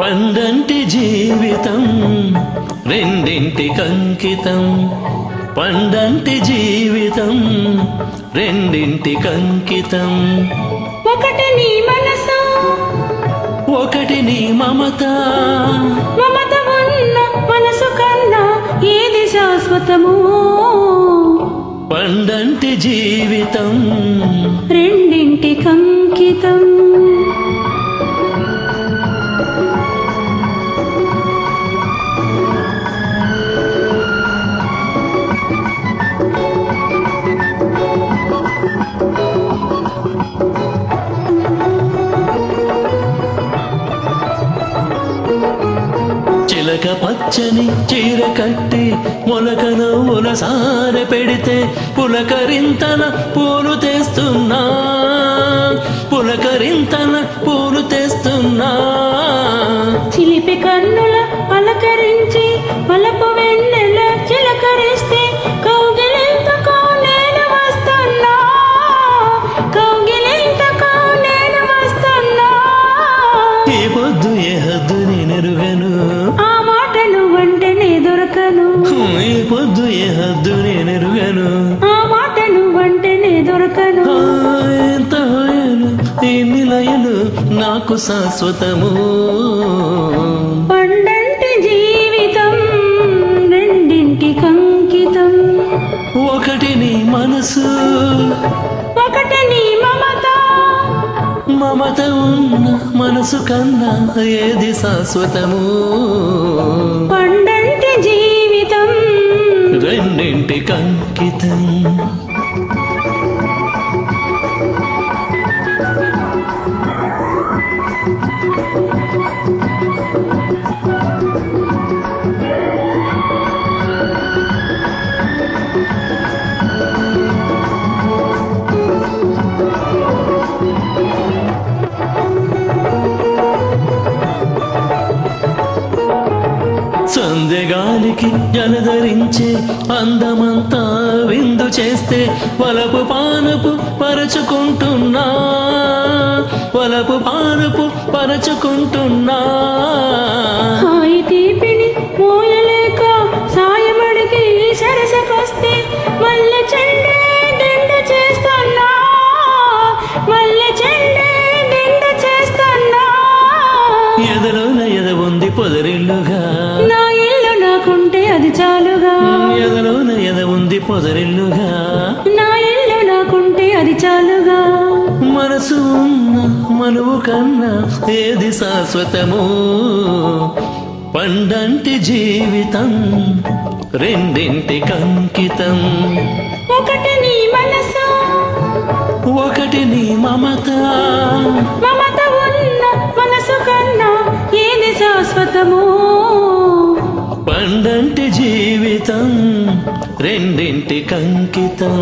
పండంటి జీవితం రెండింటికంకితం, పండంటి జీవితం రెండింటికంకితం. ఒకటి నీ మనసు, ఒకటి నీ మమత, మమత ఉన్న మనసు కన్నా ఏది శాశ్వతము? పండంటి జీవితం రెండింటికంకితం. చిలక పచ్చని చీర కట్టి మొలకను ఉలసార పెడితే పులకరింతన పూలు తెస్తున్నా, పులకరింతన పూలు తెస్తున్నా. చిలిపి కన్నుల పలకరించి వలపు వెన్నెల చిలకరిస్తే కౌగిలింతకు నేను వస్తున్నా, కౌగిలింతకు నేను వస్తున్నా. ఈ పొద్దు ఏ హద్దు నేనెరుగను, ఆ మాట నువ్వంటే నే దొరకను. ఈ పొద్దు ఏ హద్దు నేనెరుగను, ఆ మాట నువ్వంటే నే దొరకను. ఎంత హోయలు ఈ నిలయలు నాకు శాశ్వతము. పండంటి జీవితం రెండింటికంకితం. ఒకటి నీ మనసు, ఒకటి నీ మమత, మమత ఉన్న మనసు కన్నా ఏది శాశ్వతము? పండంటి జీవితం రెండింటికంకితం. సందెగాలికి జలధరించి అందమంతా విందు చేస్తే వలపు పానపు పరచుకుంటున్నా, వలపు పానపు పరచుకుంటున్నా. హాయి తీపిని మోయలేక సాయమడిగి సరసకొస్తే మల్లె చెండే దిండు చేస్తున్నా, మల్లె చెండే దిండు చేస్తున్నా. ఎదలోన ఎద ఉంది పొదరిల్లుగా, నా ఇల్లు నాకుంటే అది చాలుగా. ఎదలోన ఎద ఉంది పొదరిల్లుగా, నా ఇల్లు నాకుంటే అది చాలుగా. మనసు ఉన్న మనువు కన్నా ఏది శాశ్వతము? పండంటి జీవితం రెండింటికంకితం. ఒకటి నీ మనసు, ఒకటి నీ మమత, మమత ఉన్న మనసు కన్నా ఏది శాశ్వతము? పండంటి జీవితం రెండింటికంకితం.